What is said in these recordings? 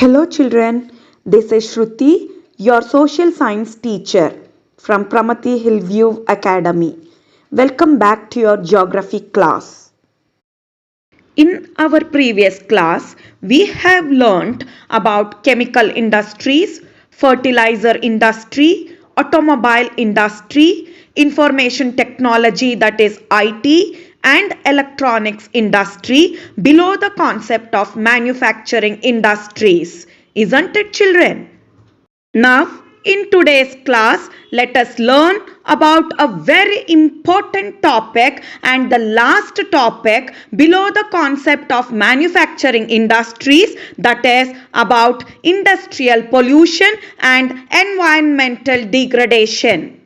Hello children, this is Shruti, your social science teacher from Pramati Hillview Academy. Welcome back to your geography class. In our previous class, we have learnt about chemical industries, fertilizer industry, automobile industry, information technology that is IT, and electronics industry below the concept of manufacturing industries. Isn't it, children? Now, in today's class, let us learn about a very important topic and the last topic below the concept of manufacturing industries, that is about industrial pollution and environmental degradation.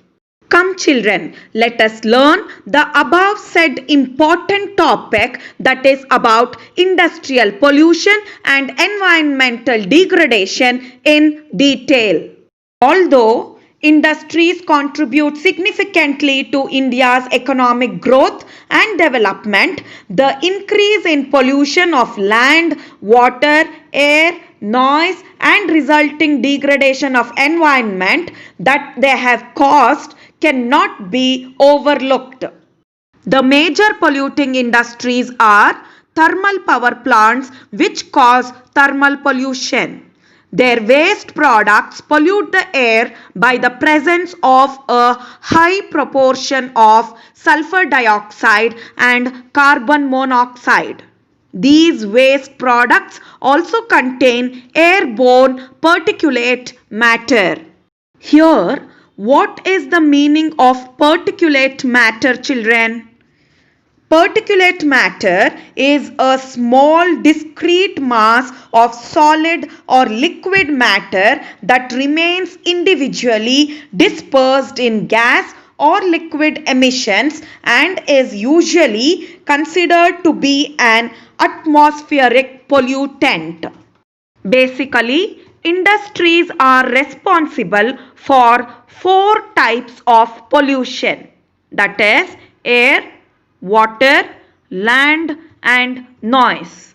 Come children, let us learn the above said important topic, that is about industrial pollution and environmental degradation in detail. Although industries contribute significantly to India's economic growth and development, the increase in pollution of land, water, air, noise and resulting degradation of environment that they have caused cannot be overlooked. The major polluting industries are thermal power plants, which cause thermal pollution. Their waste products pollute the air by the presence of a high proportion of sulfur dioxide and carbon monoxide. These waste products also contain airborne particulate matter. Here, what is the meaning of particulate matter, children? Particulate matter is a small discrete mass of solid or liquid matter that remains individually dispersed in gas or liquid emissions and is usually considered to be an atmospheric pollutant. Basically, industries are responsible for four types of pollution, that is air, water, land and noise.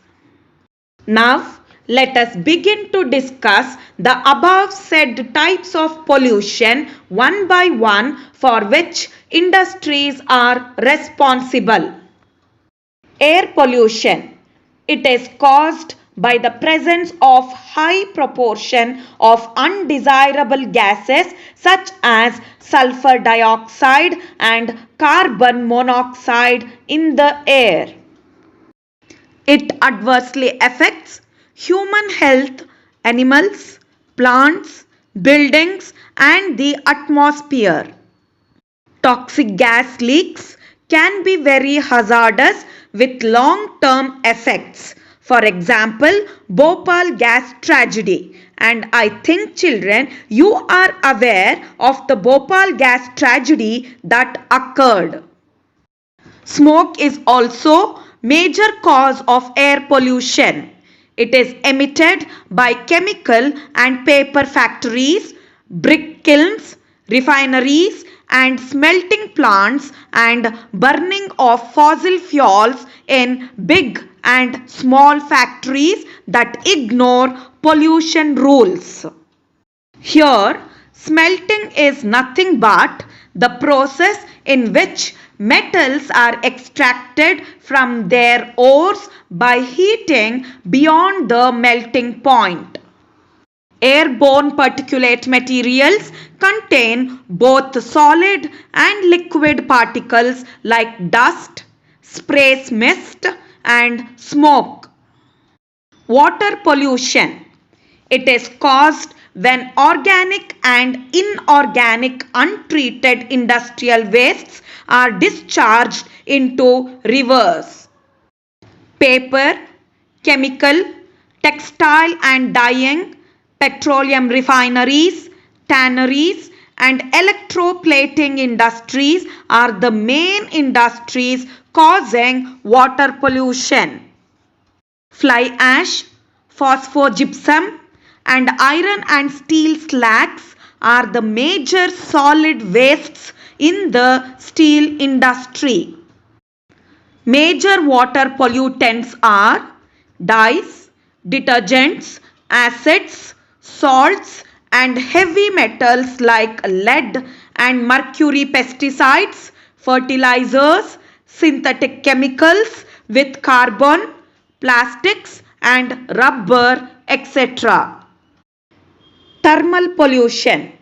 Now, let us begin to discuss the above said types of pollution one by one for which industries are responsible. Air pollution. It is caused by the presence of high proportion of undesirable gases such as sulfur dioxide and carbon monoxide in the air. It adversely affects human health, animals, plants, buildings and the atmosphere. Toxic gas leaks can be very hazardous with long-term effects. For example, Bhopal gas tragedy. And I think children, you are aware of the Bhopal gas tragedy that occurred. Smoke is also major cause of air pollution. It is emitted by chemical and paper factories, brick kilns, refineries and smelting plants and burning of fossil fuels in big and small factories that ignore pollution rules. Here, smelting is nothing but the process in which metals are extracted from their ores by heating beyond the melting point. Airborne particulate materials contain both solid and liquid particles like dust, spray mist and smoke. Water pollution. It is caused when organic and inorganic untreated industrial wastes are discharged into rivers. Paper, chemical, textile and dyeing, petroleum refineries, tanneries and electroplating industries are the main industries causing water pollution. Fly ash, phosphogypsum and iron and steel slags are the major solid wastes in the steel industry. Major water pollutants are dyes, detergents, Acids, salts, and heavy metals like lead and mercury, pesticides, fertilizers, synthetic chemicals with carbon, plastics, and rubber, etc. Thermal pollution.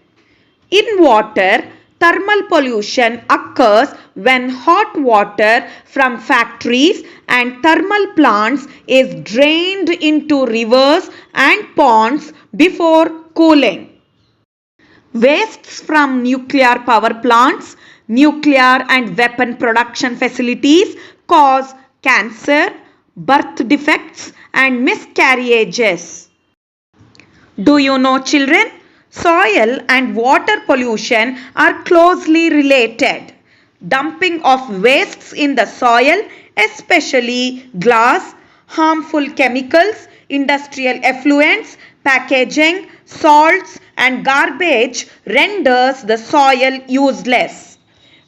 In water, thermal pollution occurs when hot water from factories and thermal plants is drained into rivers and ponds before cooling. Wastes from nuclear power plants, nuclear and weapon production facilities cause cancer, birth defects, and miscarriages. Do you know, children? Soil and water pollution are closely related. Dumping of wastes in the soil, especially glass, harmful chemicals, industrial effluents, packaging, salts, and garbage renders the soil useless.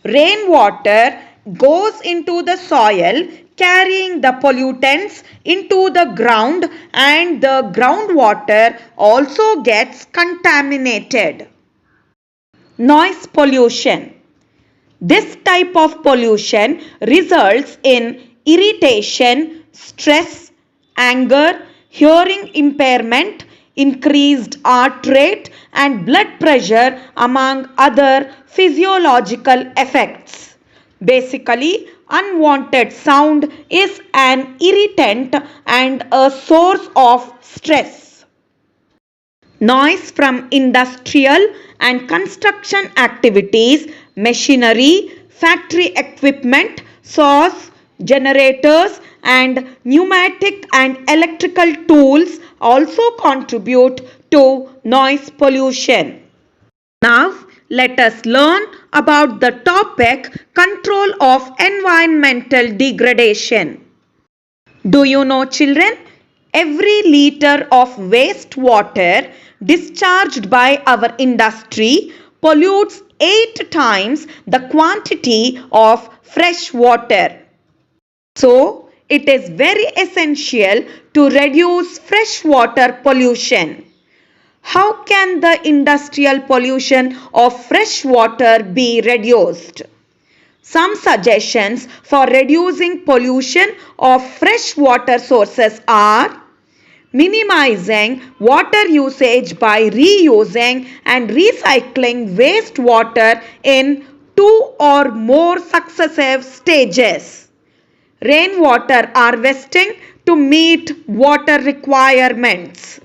Rainwater goes into the soil carrying the pollutants into the ground, and the groundwater also gets contaminated. Noise pollution. This type of pollution results in irritation, stress, anger, hearing impairment, increased heart rate, and blood pressure, among other physiological effects. Basically, unwanted sound is an irritant and a source of stress. Noise from industrial and construction activities, machinery, factory equipment, saws, generators, and pneumatic and electrical tools also contribute to noise pollution. Now, let us learn about the topic control of environmental degradation. Do you know, children? Every liter of wastewater discharged by our industry pollutes 8 times the quantity of fresh water. So, it is very essential to reduce freshwater pollution. How can the industrial pollution of fresh water be reduced? Some suggestions for reducing pollution of fresh water sources are minimizing water usage by reusing and recycling wastewater in 2 or more successive stages. Rainwater harvesting to meet water requirements.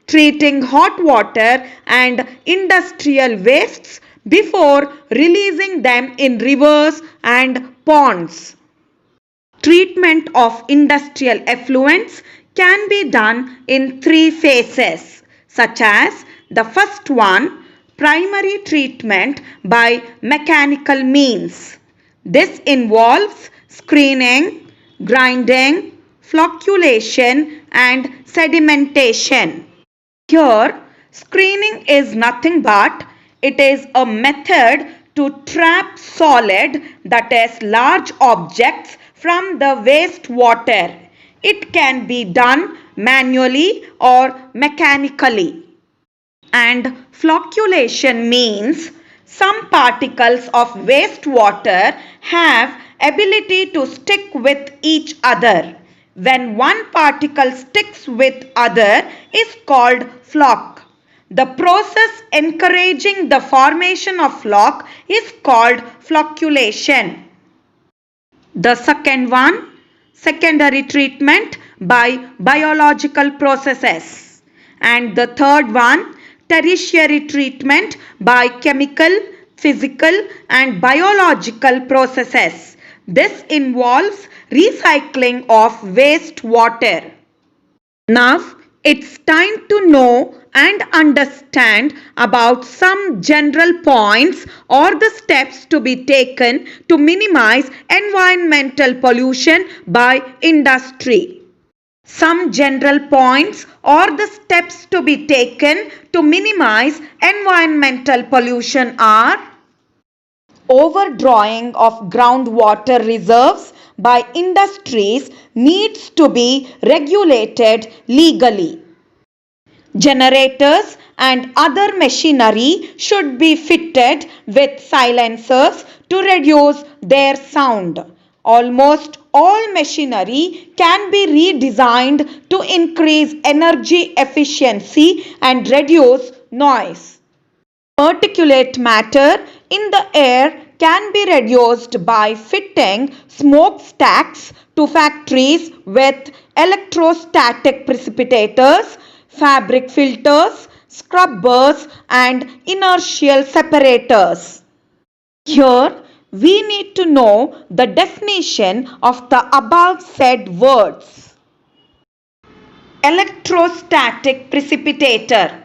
Treating hot water and industrial wastes before releasing them in rivers and ponds. Treatment of industrial effluents can be done in 3 phases, such as the first one, primary treatment by mechanical means. This involves screening, grinding, flocculation, and sedimentation. Here, screening is nothing but it is a method to trap solid, that is large objects, from the wastewater. It can be done manually or mechanically. And flocculation means some particles of wastewater have ability to stick with each other. When one particle sticks with other is called floc. The process encouraging the formation of floc is called flocculation. The second one, secondary treatment by biological processes. And the third one, tertiary treatment by chemical, physical, and biological processes. This involves recycling of wastewater. Now, it's time to know and understand about some general points or the steps to be taken to minimize environmental pollution by industry. Some general points or the steps to be taken to minimize environmental pollution are: overdrawing of groundwater reserves by industries needs to be regulated legally. Generators and other machinery should be fitted with silencers to reduce their sound. Almost all machinery can be redesigned to increase energy efficiency and reduce noise. Particulate matter in the air can be reduced by fitting smokestacks to factories with electrostatic precipitators, fabric filters, scrubbers, and inertial separators. Here, we need to know the definition of the above said words. Electrostatic precipitator,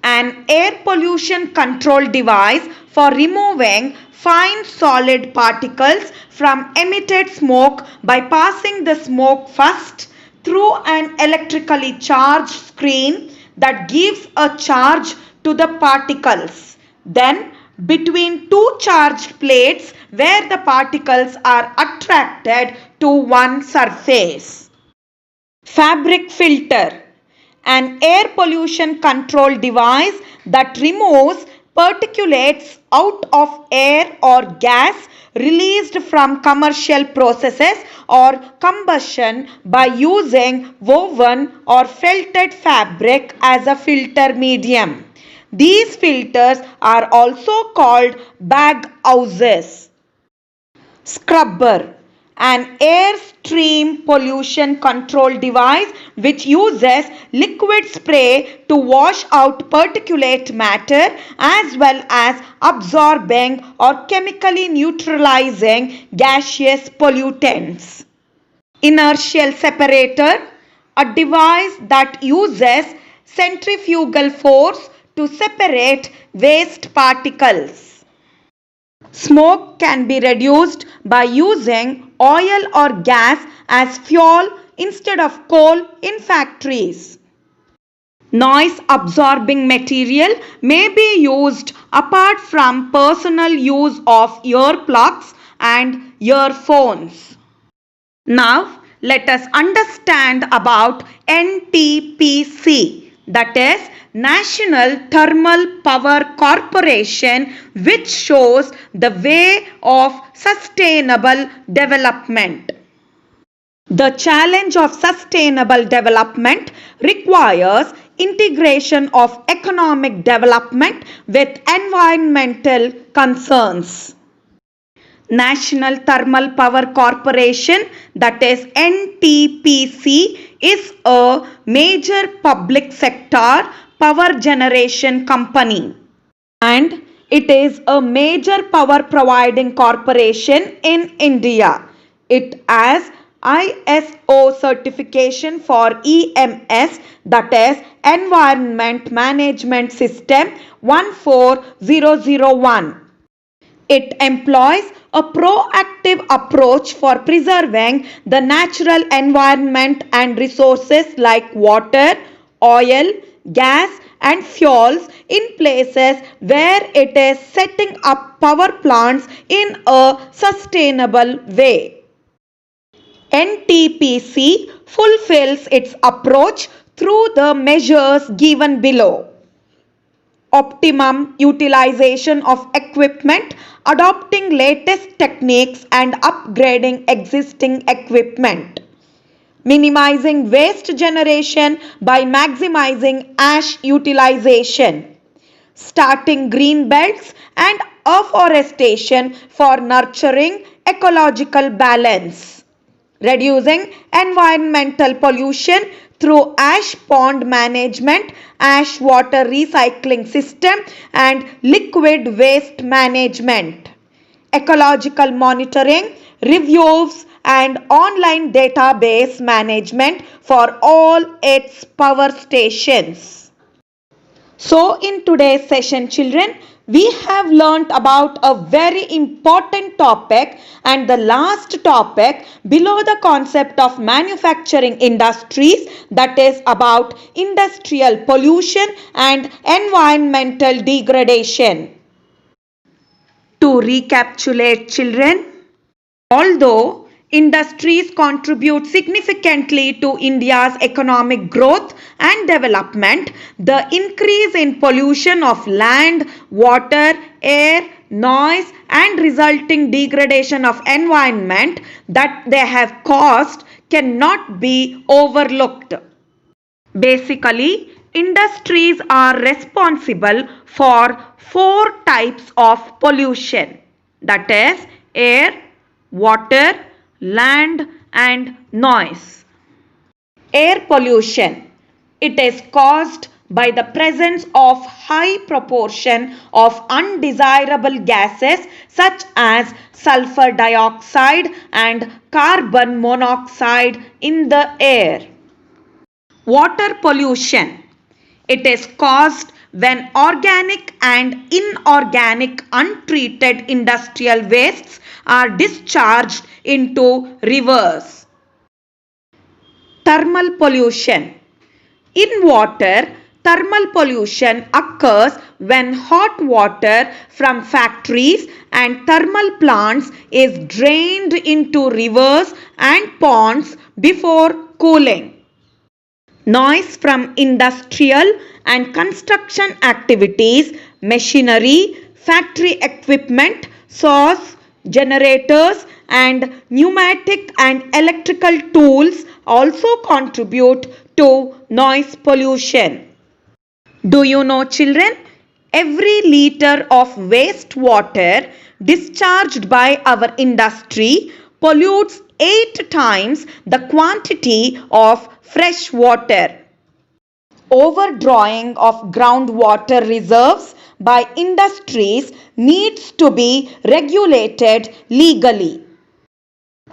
an air pollution control device for removing fine solid particles from emitted smoke by passing the smoke first through an electrically charged screen that gives a charge to the particles, then between two charged plates where the particles are attracted to one surface. Fabric filter, an air pollution control device that removes particulates out of air or gas released from commercial processes or combustion by using woven or felted fabric as a filter medium. These filters are also called bag houses. Scrubber, an air stream pollution control device which uses liquid spray to wash out particulate matter as well as absorbing or chemically neutralizing gaseous pollutants. Inertial separator, a device that uses centrifugal force to separate waste particles. Smoke can be reduced by using oil or gas as fuel instead of coal in factories. Noise absorbing material may be used apart from personal use of earplugs and earphones. Now let us understand about NTPC, that is National Thermal Power Corporation, which shows the way of sustainable development. The challenge of sustainable development requires integration of economic development with environmental concerns. National Thermal Power Corporation, that is NTPC, is a major public sector power generation company and it is a major power providing corporation in India. It has ISO certification for EMS, that is Environment Management System 14001. It employs a proactive approach for preserving the natural environment and resources like water, oil, gas and fuels in places where it is setting up power plants in a sustainable way. NTPC fulfills its approach through the measures given below. Optimum utilization of equipment, adopting latest techniques and upgrading existing equipment. Minimizing waste generation by maximizing ash utilization. Starting green belts and afforestation for nurturing ecological balance. Reducing environmental pollution through ash pond management, ash water recycling system and liquid waste management. Ecological monitoring, reviews and online database management for all its power stations. So in today's session, children, we have learnt about a very important topic and the last topic below the concept of manufacturing industries, that is about industrial pollution and environmental degradation. To recapitulate, children, although Industries contribute significantly to India's economic growth and development. The increase in pollution of land, water, air, noise and resulting degradation of environment that they have caused cannot be overlooked. Basically, industries are responsible for four types of pollution, that is air, water, land and noise. Air pollution. It is caused by the presence of high proportion of undesirable gases such as sulfur dioxide and carbon monoxide in the air. Water pollution. It is caused when organic and inorganic untreated industrial wastes are discharged into rivers. Thermal pollution. In water, thermal pollution occurs when hot water from factories and thermal plants is drained into rivers and ponds before cooling. Noise from industrial and construction activities, machinery, factory equipment, saws, generators and pneumatic and electrical tools also contribute to noise pollution. Do you know, children? Every liter of wastewater discharged by our industry pollutes 8 times the quantity of fresh water. Overdrawing of groundwater reserves by industries needs to be regulated legally.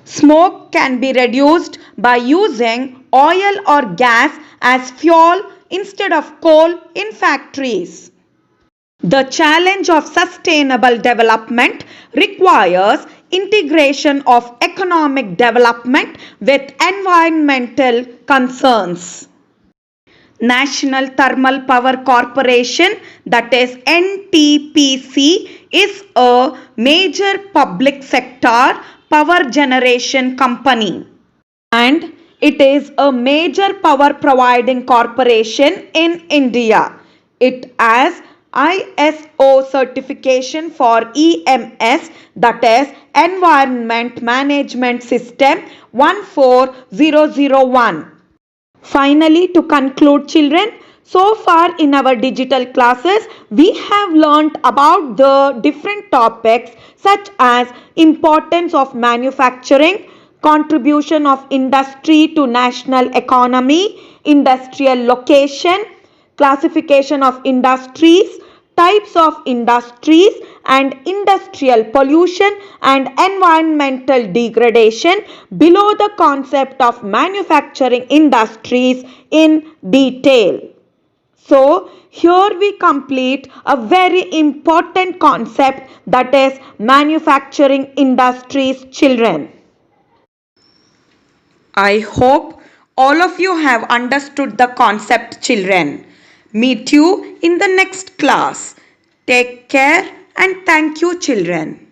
Smoke can be reduced by using oil or gas as fuel instead of coal in factories. The challenge of sustainable development requires integration of economic development with environmental concerns. National Thermal Power Corporation, that is NTPC, is a major public sector power generation company and it is a major power providing corporation in India. It has ISO certification for EMS, that is Environment Management System 14001. Finally, to conclude, children, so far in our digital classes, we have learnt about the different topics such as importance of manufacturing, contribution of industry to national economy, industrial location, classification of industries, types of industries and industrial pollution and environmental degradation below the concept of manufacturing industries in detail. So, here we complete a very important concept, that is manufacturing industries, children. I hope all of you have understood the concept, children. Meet you in the next class. Take care and thank you, children.